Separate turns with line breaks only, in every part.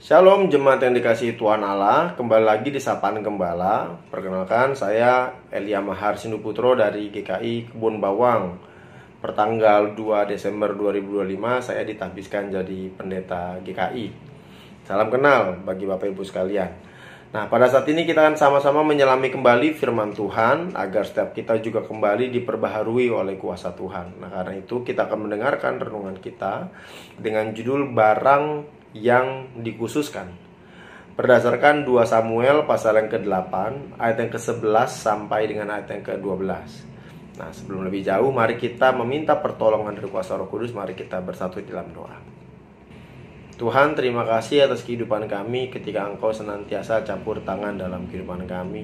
Shalom jemaat yang dikasihi Tuhan Allah, kembali lagi di Sapaan Gembala. Perkenalkan, saya Elia Mahar Sinduputro dari GKI Kebun Bawang. Pertanggal 2 Desember 2025 saya ditahbiskan jadi pendeta GKI. Salam kenal bagi Bapak Ibu sekalian. Nah, pada saat ini kita akan sama-sama menyelami kembali firman Tuhan agar setiap kita juga kembali diperbaharui oleh kuasa Tuhan. Nah, karena itu kita akan mendengarkan renungan kita dengan judul Barang yang dikhususkan berdasarkan 2 Samuel pasal yang ke-8 ayat yang ke-11 sampai dengan ayat yang ke-12. Nah, sebelum lebih jauh, mari kita meminta pertolongan dari kuasa Roh Kudus. Mari kita bersatu dalam doa. Tuhan, terima kasih atas kehidupan kami ketika Engkau senantiasa campur tangan dalam kehidupan kami.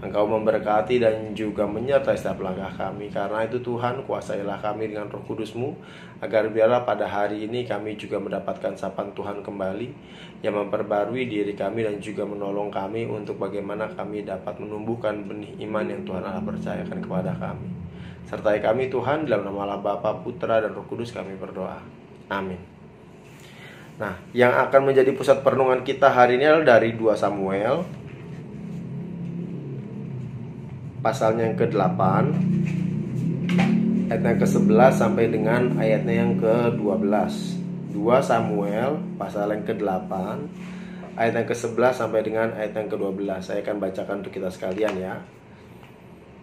Engkau memberkati dan juga menyertai setiap langkah kami. Karena itu Tuhan, kuasailah kami dengan Roh Kudus-Mu, agar biarlah pada hari ini kami juga mendapatkan sapaan Tuhan kembali, yang memperbarui diri kami dan juga menolong kami untuk bagaimana kami dapat menumbuhkan benih iman yang Tuhan Allah percayakan kepada kami. Sertai kami Tuhan, dalam nama Allah Bapa, Putra, dan Roh Kudus kami berdoa. Amin. Nah, yang akan menjadi pusat perenungan kita hari ini adalah dari 2 Samuel pasalnya yang ke-8 ayat yang ke-11 sampai dengan ayatnya yang ke-12. 2 Samuel pasal yang ke-8 ayat yang ke-11 sampai dengan ayat yang ke-12. Saya akan bacakan untuk kita sekalian ya.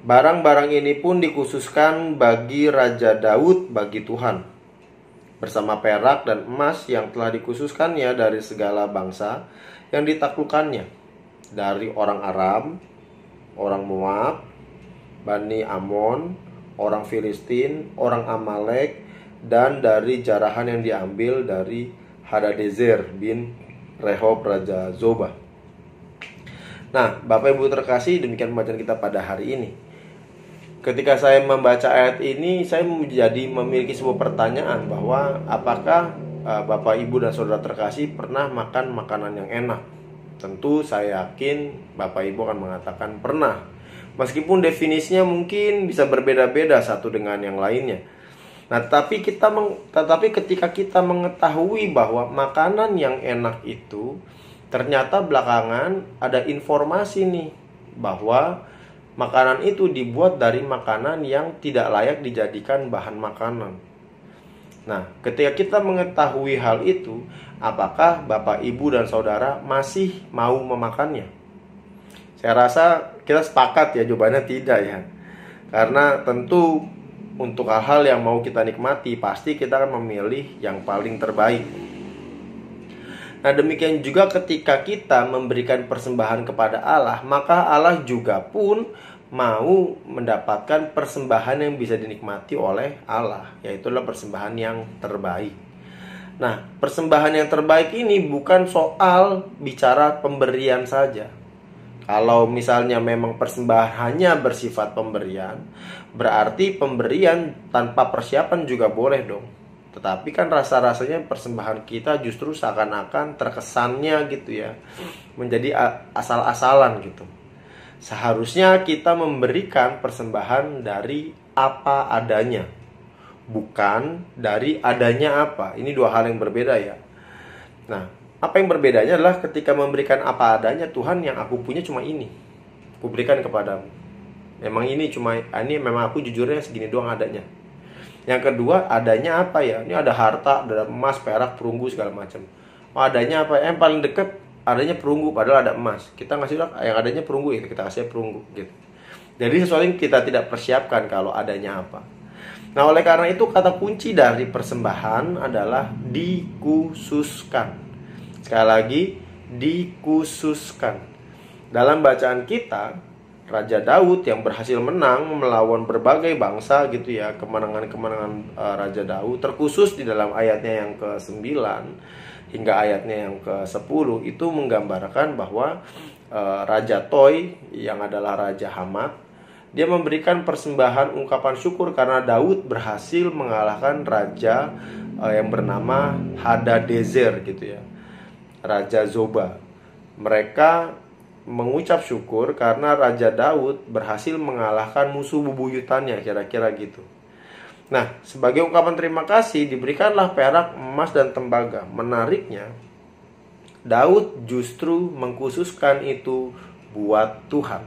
Barang-barang ini pun dikhususkan bagi Raja Daud bagi Tuhan, bersama perak dan emas yang telah dikhususkannya dari segala bangsa yang ditaklukkannya, dari orang Aram, orang Moab, Bani Amon, orang Filistin, orang Amalek, dan dari jarahan yang diambil dari Hadadezer bin Rehob Raja Zoba. Nah, Bapak Ibu terkasih, demikian pembacaan kita pada hari ini. Ketika saya membaca ayat ini, saya memiliki sebuah pertanyaan bahwa apakah Bapak Ibu dan Saudara terkasih pernah makan makanan yang enak? Tentu saya yakin Bapak Ibu akan mengatakan pernah. Meskipun definisinya mungkin bisa berbeda-beda satu dengan yang lainnya. Nah, tetapi ketika kita mengetahui bahwa makanan yang enak itu, ternyata belakangan ada informasi nih bahwa makanan itu dibuat dari makanan yang tidak layak dijadikan bahan makanan. Nah, ketika kita mengetahui hal itu, apakah Bapak, Ibu, dan Saudara masih mau memakannya? Saya rasa kita sepakat ya, jawabannya tidak ya. Karena tentu untuk hal-hal yang mau kita nikmati, pasti kita akan memilih yang paling terbaik. Nah, demikian juga ketika kita memberikan persembahan kepada Allah, maka Allah juga pun mau mendapatkan persembahan yang bisa dinikmati oleh Allah, yaitu adalah persembahan yang terbaik. Nah, persembahan yang terbaik ini bukan soal bicara pemberian saja. Kalau misalnya memang persembahannya bersifat pemberian, berarti pemberian tanpa persiapan juga boleh dong. Tetapi kan rasa-rasanya persembahan kita justru seakan-akan terkesannya gitu ya, menjadi asal-asalan gitu. Seharusnya kita memberikan persembahan dari apa adanya, bukan dari adanya apa. Ini dua hal yang berbeda ya. Nah, apa yang berbedanya adalah ketika memberikan apa adanya, Tuhan, yang aku punya cuma ini, aku berikan kepadamu. Ini memang aku jujurnya segini doang adanya. Yang kedua, adanya apa ya? Ini ada harta, ada emas, perak, perunggu segala macam. Oh, adanya apa? Yang paling dekat adanya perunggu, padahal ada emas. Kita ngasih yang adanya perunggu ya, kita kasih perunggu gitu. Jadi sesuatu yang kita tidak persiapkan kalau adanya apa. Nah, oleh karena itu kata kunci dari persembahan adalah dikhususkan. Sekali lagi, dikhususkan. Dalam bacaan kita, Raja Daud yang berhasil menang melawan berbagai bangsa gitu ya, kemenangan-kemenangan Raja Daud terkhusus di dalam ayatnya yang ke-9 hingga ayatnya yang ke-10 itu menggambarkan bahwa Raja Toy yang adalah Raja Hamat, dia memberikan persembahan ungkapan syukur karena Daud berhasil mengalahkan raja yang bernama Hadadezer gitu ya, Raja Zoba. Mereka mengucap syukur karena Raja Daud berhasil mengalahkan musuh bebuyutannya, kira-kira gitu. Nah, sebagai ungkapan terima kasih diberikanlah perak, emas, dan tembaga. Menariknya, Daud justru mengkhususkan itu buat Tuhan.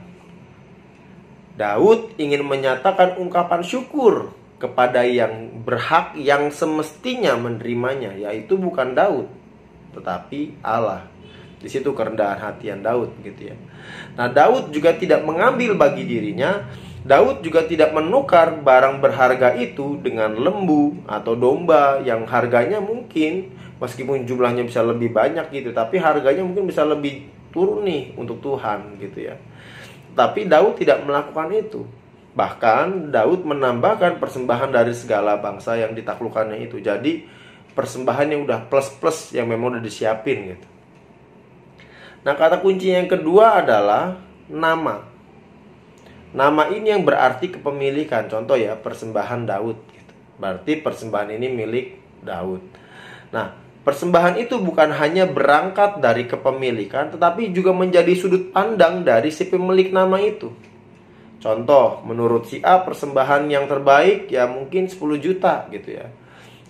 Daud ingin menyatakan ungkapan syukur kepada yang berhak, yang semestinya menerimanya, yaitu bukan Daud, tetapi Allah. Di situ kerendahan hatian Daud, gitu ya. Nah, Daud juga tidak mengambil bagi dirinya. Daud juga tidak menukar barang berharga itu dengan lembu atau domba yang harganya mungkin meskipun jumlahnya bisa lebih banyak gitu, tapi harganya mungkin bisa lebih turun nih untuk Tuhan, gitu ya. Tapi Daud tidak melakukan itu. Bahkan Daud menambahkan persembahan dari segala bangsa yang ditaklukkannya itu. Jadi persembahan yang udah plus-plus, yang memang udah disiapin gitu. Nah, kata kunci yang kedua adalah nama. Nama ini yang berarti kepemilikan. Contoh ya, persembahan Daud gitu. Berarti persembahan ini milik Daud. Nah, persembahan itu bukan hanya berangkat dari kepemilikan, tetapi juga menjadi sudut pandang dari si pemilik nama itu. Contoh, menurut si A persembahan yang terbaik ya mungkin 10 juta gitu ya.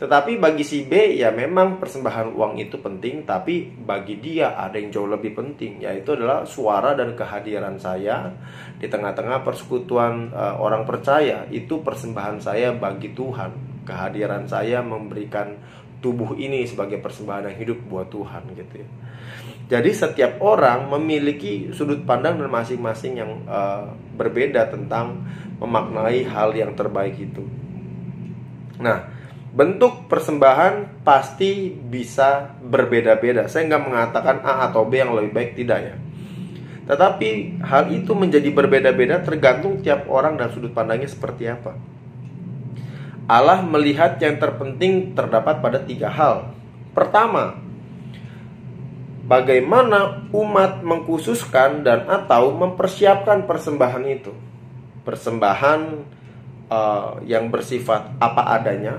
Tetapi bagi si B ya memang persembahan uang itu penting, tapi bagi dia ada yang jauh lebih penting, yaitu adalah suara dan kehadiran saya di tengah-tengah persekutuan orang percaya. Itu persembahan saya bagi Tuhan. Kehadiran saya memberikan tubuh ini sebagai persembahan yang hidup buat Tuhan, gitu ya. Jadi setiap orang memiliki sudut pandang dan masing-masing yang berbeda tentang memaknai hal yang terbaik itu. Nah, bentuk persembahan pasti bisa berbeda-beda. Saya nggak mengatakan A atau B yang lebih baik, tidak ya. Tetapi hal itu menjadi berbeda-beda tergantung tiap orang dan sudut pandangnya seperti apa. Allah melihat yang terpenting terdapat pada 3 hal. Pertama, bagaimana umat mengkhususkan dan atau mempersiapkan persembahan itu. Persembahan yang bersifat apa adanya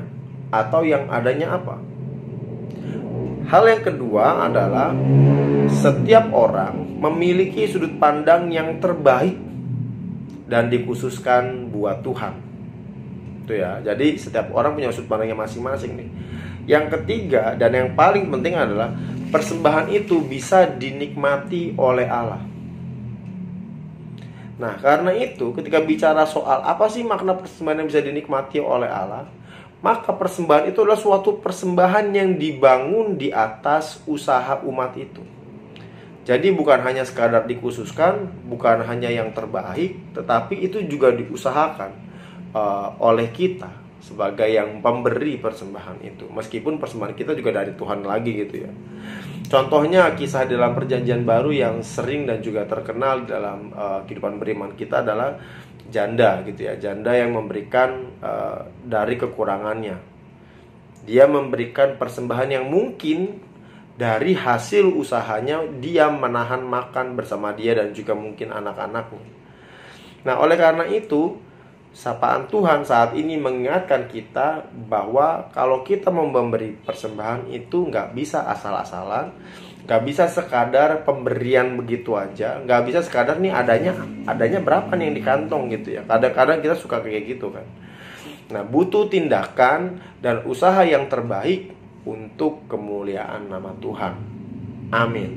atau yang adanya apa. Hal yang kedua adalah setiap orang memiliki sudut pandang yang terbaik dan dikhususkan buat Tuhan. Itu ya. Jadi setiap orang punya sudut pandangnya masing-masing nih. Yang ketiga dan yang paling penting adalah persembahan itu bisa dinikmati oleh Allah. Nah, karena itu ketika bicara soal apa sih makna persembahan yang bisa dinikmati oleh Allah, maka persembahan itu adalah suatu persembahan yang dibangun di atas usaha umat itu. Jadi bukan hanya sekadar dikhususkan, bukan hanya yang terbaik, tetapi itu juga diusahakan oleh kita sebagai yang pemberi persembahan itu. Meskipun persembahan kita juga dari Tuhan lagi gitu ya. Contohnya kisah dalam perjanjian baru yang sering dan juga terkenal dalam kehidupan beriman kita adalah janda gitu ya. Janda yang memberikan dari kekurangannya. Dia memberikan persembahan yang mungkin dari hasil usahanya dia menahan makan bersama dia dan juga mungkin anak-anaknya. Nah, oleh karena itu sapaan Tuhan saat ini mengingatkan kita bahwa kalau kita mau memberi persembahan itu nggak bisa asal-asalan, nggak bisa sekadar pemberian begitu aja, nggak bisa sekadar nih adanya berapa nih yang di kantong gitu ya. Kadang-kadang kita suka kayak gitu kan. Nah, butuh tindakan dan usaha yang terbaik untuk kemuliaan nama Tuhan. Amin.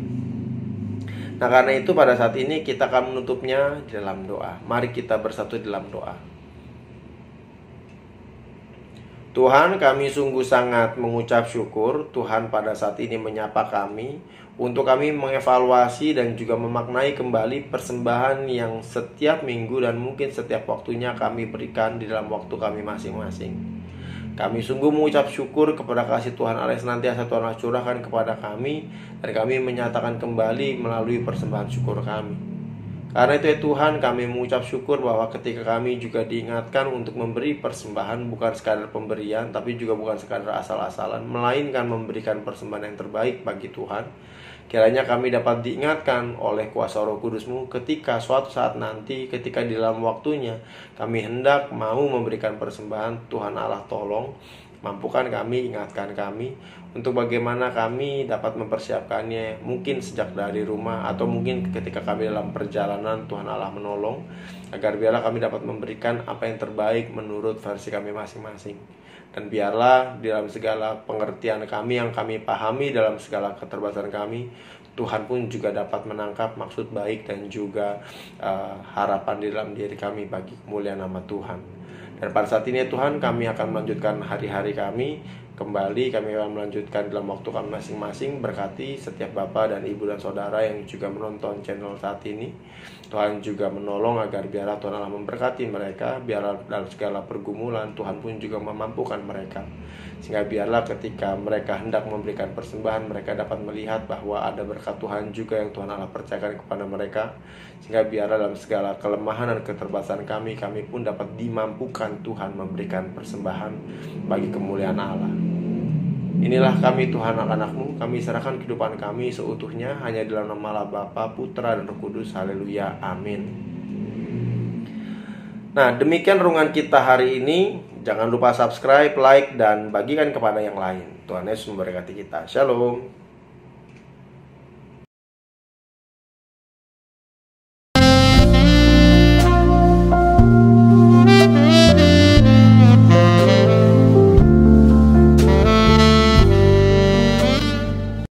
Nah, karena itu pada saat ini kita akan menutupnya di dalam doa. Mari kita bersatu dalam doa. Tuhan, kami sungguh sangat mengucap syukur Tuhan pada saat ini menyapa kami untuk kami mengevaluasi dan juga memaknai kembali persembahan yang setiap minggu dan mungkin setiap waktunya kami berikan di dalam waktu kami masing-masing. Kami sungguh mengucap syukur kepada kasih Tuhan Allah senantiasa Tuhan Allah curahkan kepada kami, dan kami menyatakan kembali melalui persembahan syukur kami. Karena itu ya Tuhan, kami mengucap syukur bahwa ketika kami juga diingatkan untuk memberi persembahan, bukan sekadar pemberian, tapi juga bukan sekadar asal-asalan, melainkan memberikan persembahan yang terbaik bagi Tuhan. Kiranya kami dapat diingatkan oleh kuasa Roh Kudus-Mu ketika suatu saat nanti, ketika di dalam waktunya kami hendak mau memberikan persembahan. Tuhan Allah tolong mampukan kami, ingatkan kami untuk bagaimana kami dapat mempersiapkannya, mungkin sejak dari rumah atau mungkin ketika kami dalam perjalanan. Tuhan Allah menolong agar biarlah kami dapat memberikan apa yang terbaik menurut versi kami masing-masing. Dan biarlah di dalam segala pengertian kami yang kami pahami, dalam segala keterbatasan kami, Tuhan pun juga dapat menangkap maksud baik dan juga harapan di dalam diri kami bagi kemuliaan nama Tuhan. Dan pada saat ini Tuhan, kami akan melanjutkan hari-hari kami. Kembali kami akan melanjutkan dalam waktu kami masing-masing. Berkati setiap Bapak dan Ibu dan Saudara yang juga menonton channel saat ini. Tuhan juga menolong agar biarlah Tuhan Allah memberkati mereka. Biarlah dalam segala pergumulan Tuhan pun juga memampukan mereka, sehingga biarlah ketika mereka hendak memberikan persembahan, mereka dapat melihat bahwa ada berkat Tuhan juga yang Tuhan Allah percayakan kepada mereka. Sehingga biarlah dalam segala kelemahan dan keterbatasan kami pun dapat dimampukan Tuhan memberikan persembahan bagi kemuliaan Allah. Inilah kami Tuhan, anak-anak-Mu. Kami serahkan kehidupan kami seutuhnya hanya di dalam nama Allah Bapa, Putra, dan Roh Kudus. Haleluya, amin. Nah, demikian renungan kita hari ini. Jangan lupa subscribe, like, dan bagikan kepada yang lain. Tuhan Yesus memberkati kita. Shalom.